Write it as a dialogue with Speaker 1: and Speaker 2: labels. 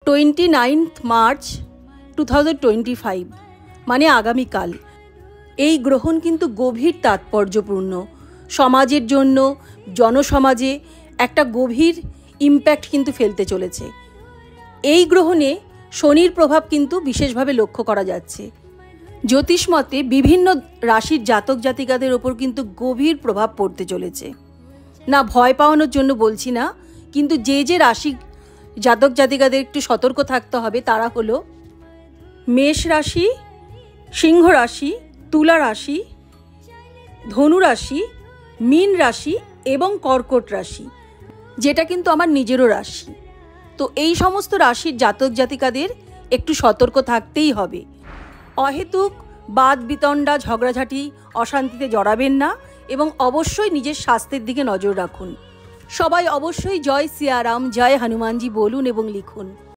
Speaker 1: 29 March 2025 মানে আগামীকাল এই গ্রহণ কিন্তু গভীর তাৎপর্যপূর্ণ, সমাজের জন্য, জনসমাজে একটা গভীর ইম্প্যাক্ট কিন্তু ফেলতে চলেছে। এই গ্রহণে শনির প্রভাব কিন্তু বিশেষভাবে লক্ষ্য করা যাচ্ছে। জ্যোতিষমতে বিভিন্ন রাশির জাতক জাতিকাদের ওপর কিন্তু গভীর প্রভাব পড়তে চলেছে। না, ভয় পাওয়ানোর জন্য বলছি না, কিন্তু যে রাশি জাতক জাতিকাদের একটু সতর্ক থাকতে হবে তারা হলো মেষ রাশি, সিংহ রাশি, তুলা রাশি, ধনু রাশি, মীন রাশি এবং কর্কট রাশি, যেটা কিন্তু আমার নিজেরও রাশি। তো এই সমস্ত রাশির জাতক জাতিকাদের একটু সতর্ক থাকতেই হবে। অহেতুক বাদ বিতণ্ডা, ঝগড়াঝাটি, অশান্তিতে জড়াবেন না এবং অবশ্যই নিজের স্বাস্থ্যের দিকে নজর রাখুন। সবাই অবশ্যই জয় সিয়ারাম, জয় হনুমানজি বলুন এবং লিখুন।